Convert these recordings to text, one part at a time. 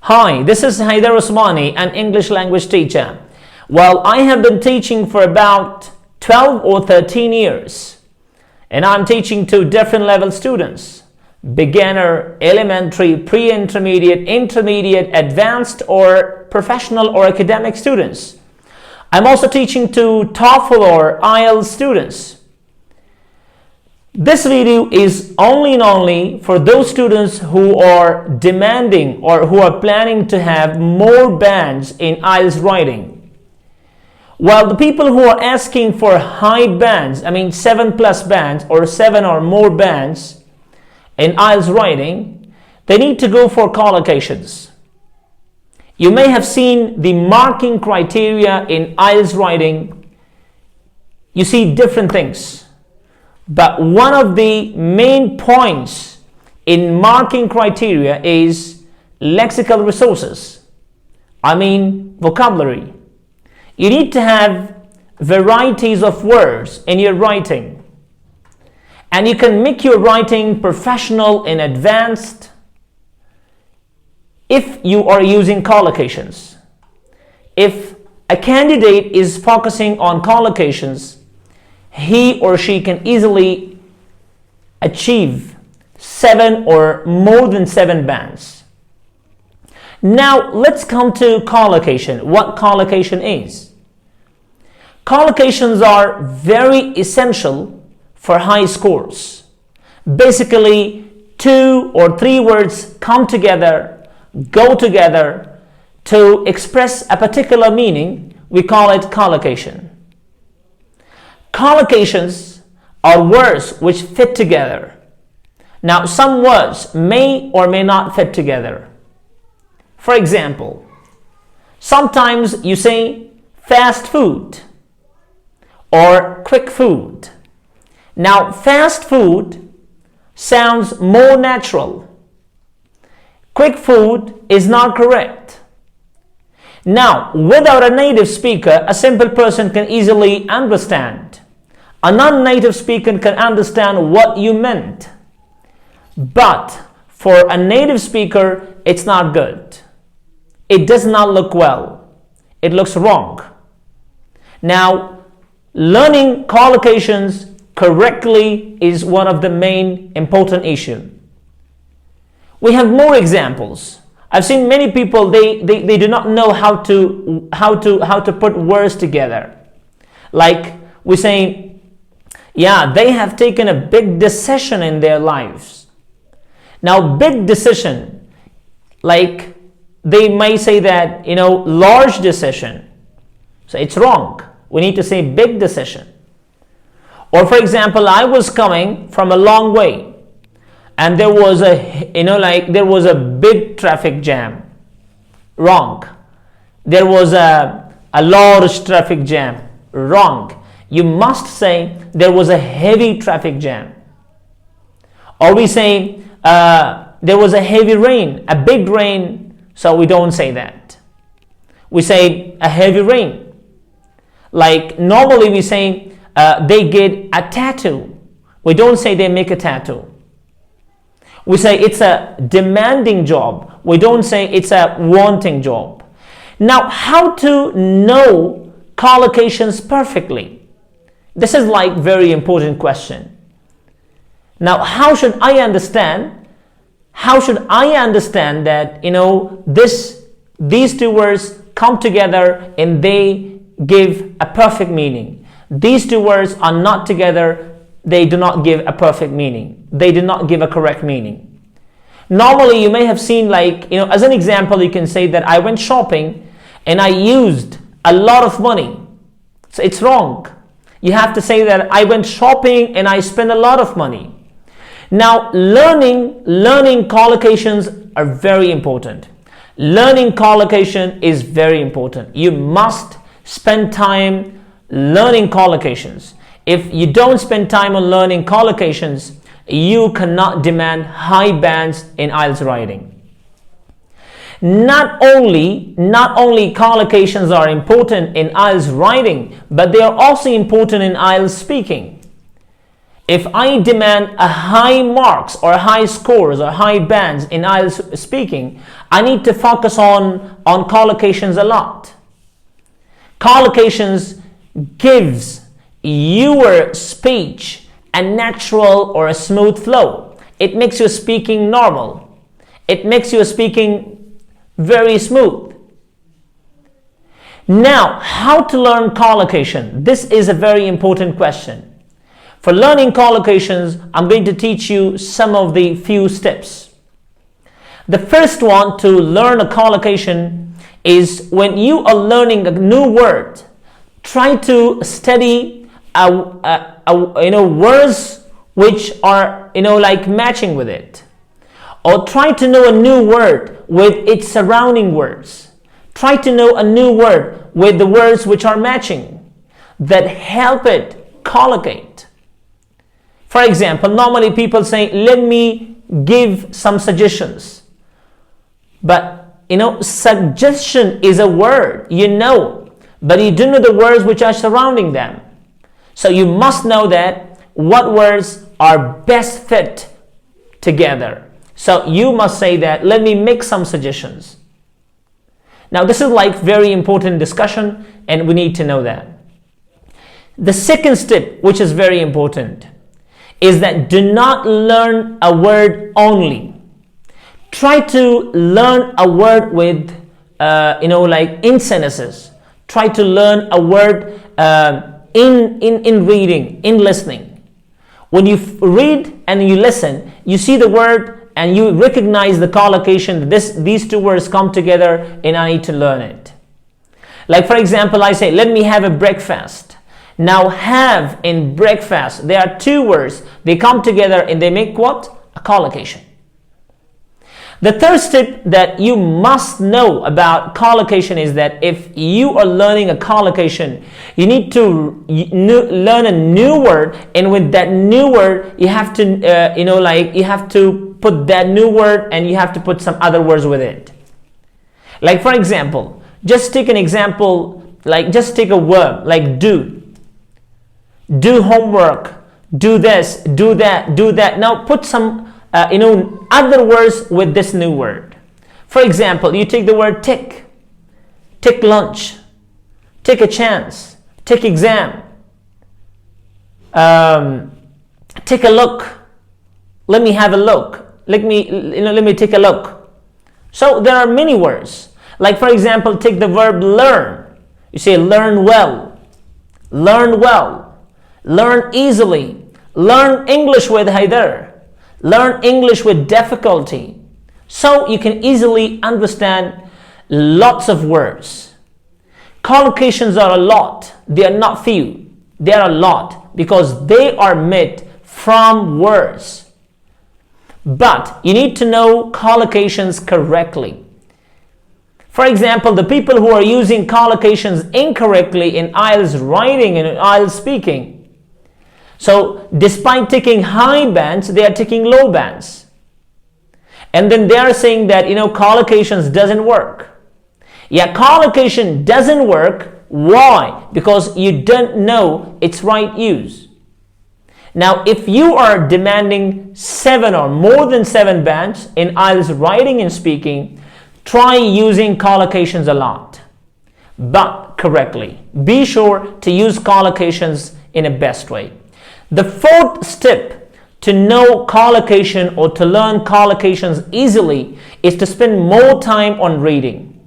Hi, this is Haidar Usmani, an English language teacher. Well, I have been teaching for about 12 or 13 years, and I'm teaching to different level students: beginner, elementary, pre-intermediate, intermediate, advanced, or professional or academic students. I'm also teaching to TOEFL or IELTS students. This video is only for those students who are demanding or who are planning to have more bands in IELTS writing. While the people who are asking for high bands, I mean 7+ bands or 7 or more bands in IELTS writing, they need to go for collocations. You may have seen the marking criteria in IELTS writing. You see different things. But one of the main points in marking criteria is lexical resources. I mean vocabulary. You need to have varieties of words in your writing. And you can make your writing professional and advanced if you are using collocations. If a candidate is focusing on collocations, he or she can easily achieve 7 or more than 7 bands. Now let's come to collocation. What collocation is? Collocations are very essential for high scores. Basically, 2 or 3 words come together, go together to express a particular meaning. We call it collocation. Collocations are words which fit together. Now, some words may or may not fit together. For example, sometimes you say fast food or quick food. Now, fast food sounds more natural. Quick food is not correct. Now, without a native speaker, a simple person can easily understand. A non-native speaker can understand what you meant. But for a native speaker, it's not good. It does not look well. It looks wrong. Now, learning collocations correctly is one of the main important issues. We have more examples. I've seen many people, they do not know how to put words together. Like we say, yeah, they have taken a big decision in their lives. Now, big decision, like they may say that, large decision. So it's wrong. We need to say big decision. Or for example, I was coming from a long way and there was a big traffic jam. Wrong. There was a large traffic jam. Wrong. You must say there was a heavy traffic jam. Or we say there was a heavy rain, a big rain, so we don't say that. We say a heavy rain. Like normally we say they get a tattoo. We don't say they make a tattoo. We say it's a demanding job. We don't say it's a wanting job. Now, how to know collocations perfectly? This is like very important question. Now, how should I understand? How should I understand that these 2 words come together and they give a perfect meaning? These 2 words are not together. They do not give a perfect meaning. They do not give a correct meaning. Normally, you may have seen as an example, you can say that I went shopping and I used a lot of money. So it's wrong. You have to say that I went shopping and I spent a lot of money. Now, learning collocations are very important. Learning collocation is very important. You must spend time learning collocations. If you don't spend time on learning collocations, you cannot demand high bands in IELTS writing. Not only collocations are important in IELTS writing, but they are also important in IELTS speaking. If I demand a high marks or high scores or high bands in IELTS speaking, I need to focus on collocations a lot. Collocations gives your speech a natural or a smooth flow. It makes your speaking normal. It makes your speaking very smooth. Now, how to learn collocation? This is a very important question. For learning collocations, I'm going to teach you some of the few steps. The first one to learn a collocation is when you are learning a new word, try to study words which are like matching with it, or try to know a new word with its surrounding words. Try to know a new word with the words which are matching that help it collocate. For example, normally people say, let me give some suggestions. But suggestion is a word, but you don't know the words which are surrounding them. So you must know that what words are best fit together. So you must say that, let me make some suggestions. Now this is like very important discussion, and we need to know that. The second step, which is very important, is that do not learn a word only. Try to learn a word with in sentences. Try to learn a word in reading, in listening. When you read and you listen, you see the word and you recognize the collocation. These two words come together and I need to learn it. Like for example, I say, let me have a breakfast. Now have in breakfast, there are two words. They come together and they make what? A collocation. The third step that you must know about collocation is that if you are learning a collocation, you need to learn a new word, and with that new word, you have to you have to put that new word and you have to put some other words with it. Like for example, just take an example, like just take a verb like do. Do homework, do this, do that, do that. Now put some other words with this new word. For example, you take the word take lunch, take a chance, take exam, take a look, let me have a look, let me take a look. So there are many words. Like for example, take the verb learn. You say learn well, learn easily, learn English with Haider, learn English with difficulty. So you can easily understand lots of words. Collocations are a lot. They are not few. They are a lot because they are made from words. But you need to know collocations correctly. For example, the people who are using collocations incorrectly in IELTS writing and IELTS speaking, so despite taking high bands, they are taking low bands. And then they are saying that, collocations doesn't work. Yeah, collocation doesn't work. Why? Because you don't know its right use. Now, if you are demanding 7 or more than 7 bands in IELTS writing and speaking, try using collocations a lot, but correctly. Be sure to use collocations in a best way. The fourth step to know collocation or to learn collocations easily is to spend more time on reading.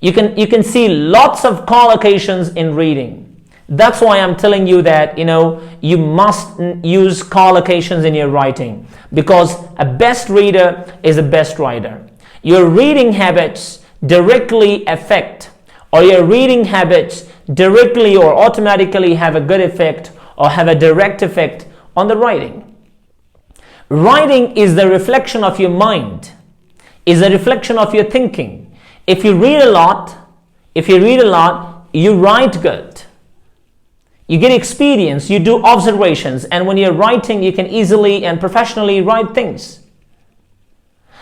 You can see lots of collocations in reading. That's why I'm telling you that you must use collocations in your writing, because a best reader is a best writer. Your reading habits directly affect, or your reading habits directly or automatically have a good effect or have a direct effect on the writing. Writing is the reflection of your mind, is a reflection of your thinking. If you read a lot, you write good. You get experience, you do observations, and when you're writing, you can easily and professionally write things.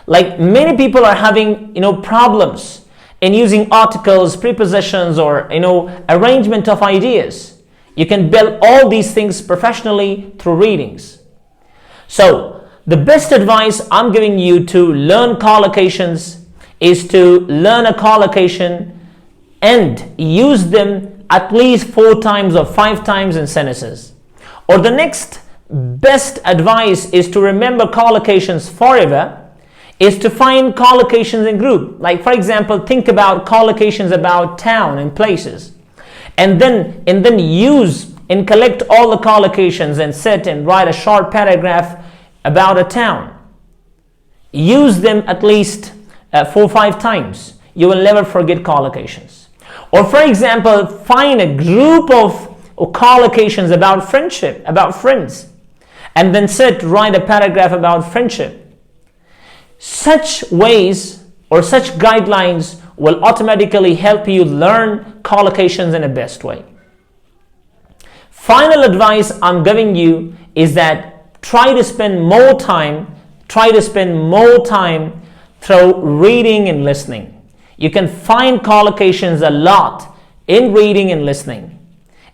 Like many people are having, problems in using articles, prepositions, or, arrangement of ideas. You can build all these things professionally through readings. So the best advice I'm giving you to learn collocations is to learn a collocation and use them at least 4 times or 5 times in sentences. Or the next best advice is to remember collocations forever, is to find collocations in group. Like for example, think about collocations about town and places, and then use and collect all the collocations and sit and write a short paragraph about a town. Use them at least 4 or 5 times. You will never forget collocations. Or for example, find a group of collocations about friendship, about friends, and then write a paragraph about friendship. Such ways or such guidelines will automatically help you learn collocations in the best way. Final advice I'm giving you is that try to spend more time through reading and listening. You can find collocations a lot in reading and listening.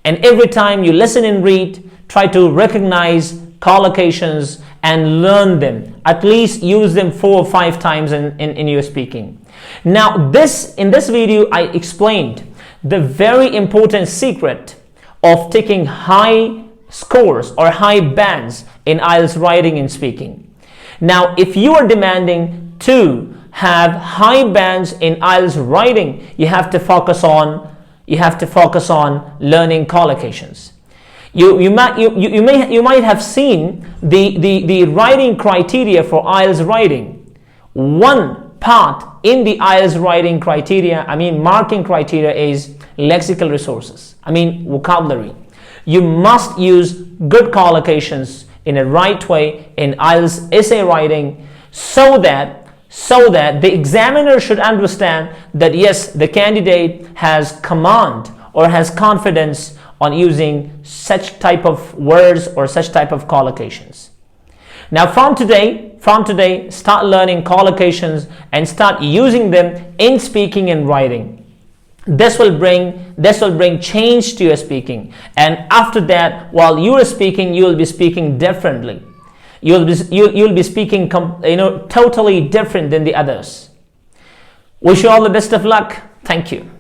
And every time you listen and read, try to recognize collocations and learn them. At least use them 4 or 5 times in your speaking. Now, in this video, I explained the very important secret of taking high scores or high bands in IELTS writing and speaking. Now, if you are demanding to have high bands in IELTS writing, you have to focus on learning collocations. You might have seen the writing criteria for IELTS writing. One part in the IELTS writing criteria, marking criteria, is lexical resources, vocabulary. You must use good collocations in a right way in IELTS essay writing so that the examiner should understand that yes, the candidate has command or has confidence on using such type of words or such type of collocations. Now from today, start learning collocations and start using them in speaking and writing. This will bring change to your speaking, and after that, while you are speaking, you will be speaking differently. You'll be speaking totally different than the others. Wish you all the best of luck. Thank you.